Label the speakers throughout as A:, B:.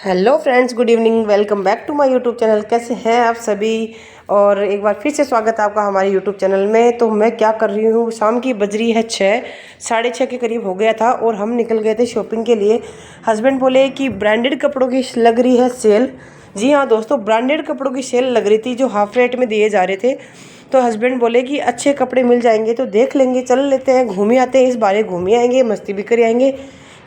A: Hello friends, good evening. Welcome back to my YouTube channel. कैसे हैं आप सभी? और एक बार फिर से स्वागत है आपका हमारे यूट्यूब चैनल में। तो मैं क्या कर रही हूँ, शाम की बज रही है 6, 6:30 के करीब हो गया था और हम निकल गए थे शॉपिंग के लिए। हस्बैंड बोले कि ब्रांडेड कपड़ों की लग रही है सेल। जी हाँ दोस्तों, ब्रांडेड कपड़ों की सेल लग रही थी जो हाफ रेट में दिए जा रहे थे। तो हस्बैंड बोले कि अच्छे कपड़े मिल जाएंगे तो देख लेंगे, चल लेते हैं, घूम ही आते हैं, इस बारे घूम ही आएंगे, मस्ती भी कर आएंगे,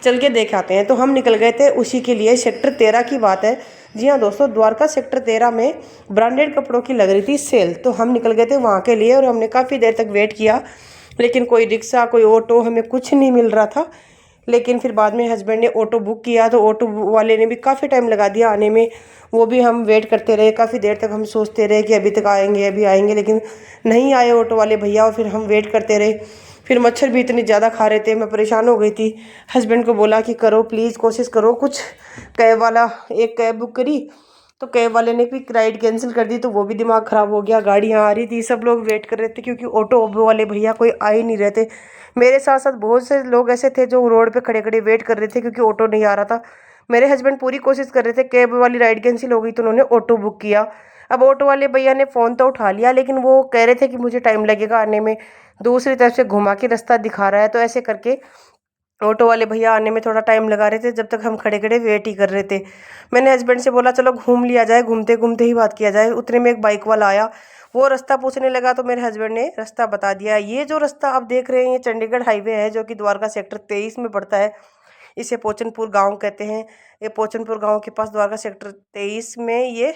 A: चल के देख आते हैं। तो हम निकल गए थे उसी के लिए। सेक्टर 13 की बात है। जी हाँ दोस्तों, द्वारका सेक्टर 13 में ब्रांडेड कपड़ों की लग रही थी सेल। तो हम निकल गए थे वहाँ के लिए और हमने काफ़ी देर तक वेट किया, लेकिन कोई रिक्शा, कोई ऑटो, हमें कुछ नहीं मिल रहा था। लेकिन फिर बाद में हस्बैंड ने ऑटो बुक किया तो ऑटो वाले ने भी काफ़ी टाइम लगा दिया आने में। वो भी हम वेट करते रहे, काफ़ी देर तक हम सोचते रहे कि अभी तक आएंगे, अभी आएंगे, लेकिन नहीं आए ऑटो वाले भैया। और फिर हम वेट करते रहे। फिर मच्छर भी इतनी ज़्यादा खा रहे थे, मैं परेशान हो गई थी। हस्बैंड को बोला कि करो प्लीज़, कोशिश करो कुछ। कैब वाला, एक कैब बुक करी तो कैब वाले ने भी राइड कैंसिल कर दी, तो वो भी दिमाग ख़राब हो गया। गाड़ियाँ आ रही थी, सब लोग वेट कर रहे थे क्योंकि ऑटो वाले भैया कोई आ ही नहीं रहे थे। मेरे साथ साथ बहुत से लोग ऐसे थे जो रोड पे खड़े खड़े वेट कर रहे थे क्योंकि ऑटो नहीं आ रहा था। मेरे हस्बैंड पूरी कोशिश कर रहे थे, कैब वाली राइड कैंसिल हो गई तो उन्होंने ऑटो बुक किया। अब ऑटो वाले भैया ने फ़ोन तो उठा लिया, लेकिन वो कह रहे थे कि मुझे टाइम लगेगा आने में, दूसरी तरफ से घुमा के रास्ता दिखा रहा है। तो ऐसे करके ऑटो वाले भैया आने में थोड़ा टाइम लगा रहे थे, जब तक हम खड़े खड़े वेट ही कर रहे थे। मैंने हस्बैंड से बोला चलो घूम लिया जाए, घूमते घूमते ही बात किया जाए। उतने में एक बाइक वाला आया, वो रास्ता पूछने लगा तो मेरे हस्बैंड ने रास्ता बता दिया। ये जो रास्ता आप देख रहे हैं ये चंडीगढ़ हाईवे है, जो कि द्वारका सेक्टर 23 में पड़ता है। इसे पोचनपुर गांव कहते हैं। ये पोचनपुर गांव के पास द्वारका सेक्टर 23 में ये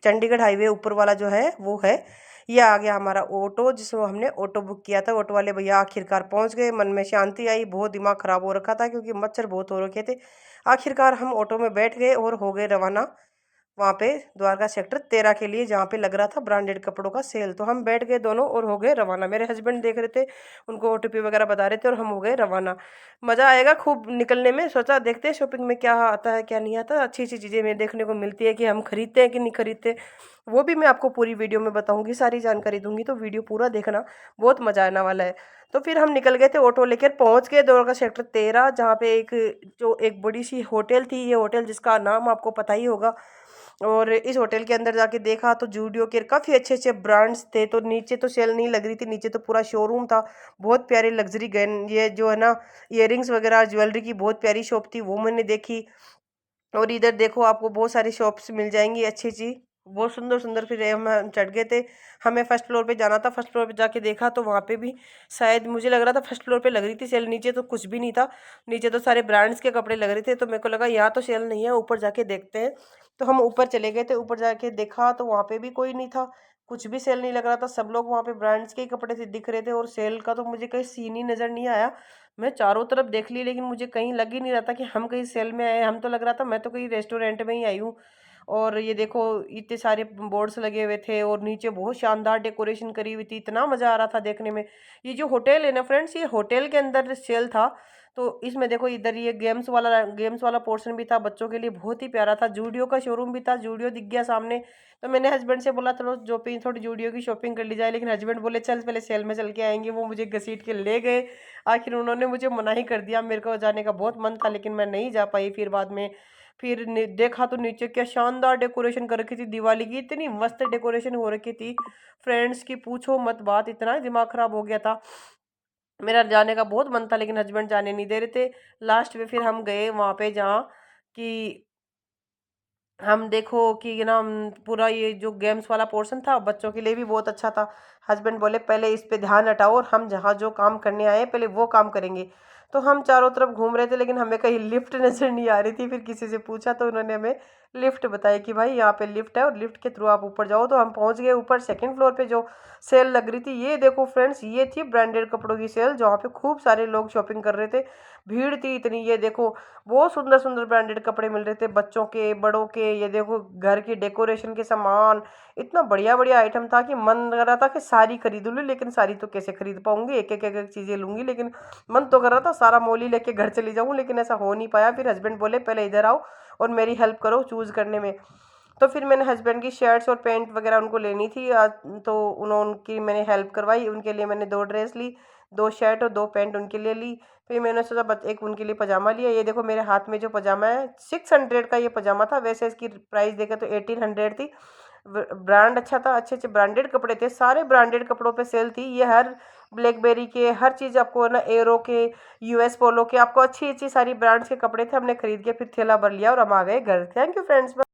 A: चंडीगढ़ हाईवे ऊपर वाला जो है वो है। ये आ गया हमारा ऑटो, जिसमें हमने ऑटो बुक किया था। ऑटो वाले भैया आखिरकार पहुंच गए। मन में शांति आई, बहुत दिमाग खराब हो रखा था क्योंकि मच्छर बहुत हो रखे थे। आखिरकार हम ऑटो में बैठ गए और हो गए रवाना वहाँ पे द्वारका सेक्टर 13 के लिए, जहाँ पे लग रहा था ब्रांडेड कपड़ों का सेल। तो हम बैठ गए दोनों और हो गए रवाना। मेरे हस्बैंड देख रहे थे, उनको ओटीपी वगैरह बता रहे थे और हम हो गए रवाना। मज़ा आएगा खूब निकलने में। सोचा देखते हैं शॉपिंग में क्या आता है क्या नहीं आता। अच्छी अच्छी चीज़ें हमें देखने को मिलती है कि हम खरीदते हैं कि नहीं खरीदते, वो भी मैं आपको पूरी वीडियो में बताऊंगी, सारी जानकारी दूंगी। तो वीडियो पूरा देखना, बहुत मज़ा आने वाला है। तो फिर हम निकल गए थे, ऑटो लेकर पहुंच गए द्वारका सेक्टर 13, जहाँ पे एक बड़ी सी होटल थी। ये होटल जिसका नाम आपको पता ही होगा। और इस होटल के अंदर जाके देखा तो जूडियो के काफ़ी अच्छे अच्छे ब्रांड्स थे। तो नीचे तो सेल नहीं लग रही थी, नीचे तो पूरा शोरूम था। बहुत प्यारी लग्जरी गन, ये जो है ना, इयररिंग्स वगैरह ज्वेलरी की बहुत प्यारी शॉप थी, वो मैंने देखी। और इधर देखो आपको बहुत सारी शॉप्स मिल जाएंगी अच्छी अच्छी, बहुत सुंदर सुंदर। फिर हम चढ़ गए थे, हमें फर्स्ट फ्लोर पे जाना था। फर्स्ट फ्लोर पे जाके देखा तो वहाँ पे भी शायद मुझे लग रहा था फर्स्ट फ्लोर पे लग रही थी सेल, नीचे तो कुछ भी नहीं था। नीचे तो सारे ब्रांड्स के कपड़े लग रहे थे, तो मेरे को लगा यहाँ तो सेल नहीं है, ऊपर जाके देखते हैं। तो हम ऊपर चले गए थे, ऊपर जाके देखा तो वहाँ पे भी कोई नहीं था, कुछ भी सेल नहीं लग रहा था। सब लोग वहाँ पे ब्रांड्स के ही कपड़े से दिख रहे थे और सेल का तो मुझे कहीं सीन ही नज़र नहीं आया। मैं चारों तरफ देख ली, लेकिन मुझे कहीं लग ही नहीं रहा था कि हम कहीं सेल में आए। हम तो लग रहा था मैं तो कहीं रेस्टोरेंट में ही आई हूँ। और ये देखो इतने सारे बोर्ड्स लगे हुए थे और नीचे बहुत शानदार डेकोरेशन करी हुई थी, इतना मज़ा आ रहा था देखने में। ये जो होटल है ना फ्रेंड्स, ये होटल के अंदर सेल था। तो इसमें देखो इधर ये गेम्स वाला पोर्शन भी था बच्चों के लिए, बहुत ही प्यारा था। जूडियो का शोरूम भी था, जूडियो दिख गया सामने। तो मैंने हस्बैंड से बोला चलो जो भी थोड़ी जूडियो की शॉपिंग कर ली जाए, लेकिन हस्बैंड बोले चल पहले सेल में चल के आएंगे। वो मुझे घसीट के ले गए। आखिर उन्होंने मुझे मना ही कर दिया, मेरे को जाने का बहुत मन था लेकिन मैं नहीं जा पाई। फिर बाद में देखा तो नीचे क्या शानदार डेकोरेशन कर रखी थी, दिवाली की इतनी मस्त डेकोरेशन हो रखी थी फ्रेंड्स की पूछो मत बात। इतना दिमाग खराब हो गया था, मेरा जाने का बहुत मन था लेकिन हस्बैंड जाने नहीं दे रहे थे। लास्ट में फिर हम गए वहाँ पे जहाँ कि हम देखो कि ना पूरा ये जो गेम्स वाला पोर्शन था बच्चों के लिए भी बहुत अच्छा था। हस्बैंड बोले पहले इस पे ध्यान हटाओ और हम जहाँ जो काम करने आए हैं पहले वो काम करेंगे। तो हम चारों तरफ घूम रहे थे लेकिन हमें कहीं लिफ्ट नजर नहीं आ रही थी। फिर किसी से पूछा तो उन्होंने हमें लिफ्ट बताई कि भाई यहाँ पे लिफ्ट है और लिफ्ट के थ्रू आप ऊपर जाओ। तो हम पहुँच गए ऊपर सेकंड फ्लोर पे जो सेल लग रही थी। ये देखो फ्रेंड्स, ये थी ब्रांडेड कपड़ों की सेल जहाँ पे खूब सारे लोग शॉपिंग कर रहे थे, भीड़ थी इतनी। ये देखो बहुत सुंदर सुंदर ब्रांडेड कपड़े मिल रहे थे बच्चों के बड़ों के। ये देखो घर की डेकोरेशन के सामान, इतना बढ़िया बढ़िया आइटम था कि मन कर रहा था कि सारी खरीद लूँ, लेकिन सारी तो कैसे खरीद पाऊंगी, एक एक चीज़ें लूंगी। लेकिन मन तो कर रहा था सारा मॉल ही लेके घर चली जाऊँ, लेकिन ऐसा हो नहीं पाया। फिर हस्बैंड बोले पहले इधर आओ और मेरी हेल्प करो चूज़ करने में। तो फिर मैंने हस्बैंड की शर्ट्स और पैंट वगैरह उनको लेनी थी तो उन्होंने उनकी मैंने हेल्प करवाई। उनके लिए मैंने 2 ड्रेस ली, 2 शर्ट और 2 पैंट उनके लिए ली। फिर मैंने सोचा एक उनके लिए पजामा लिया। ये देखो मेरे हाथ में जो पजामा है 600 का ये पजामा था। वैसे इसकी प्राइस देखे तो 1800 थी। ब्रांड अच्छा था, अच्छे अच्छे ब्रांडेड कपड़े थे, सारे ब्रांडेड कपड़ों पे सेल थी। ये हर ब्लैकबेरी के हर चीज़ आपको ना, एरो के, यूएस पोलो के, आपको अच्छी अच्छी सारी ब्रांड्स के कपड़े थे। हमने खरीद के फिर थैला भर लिया और हम आ गए घर। Thank you friends.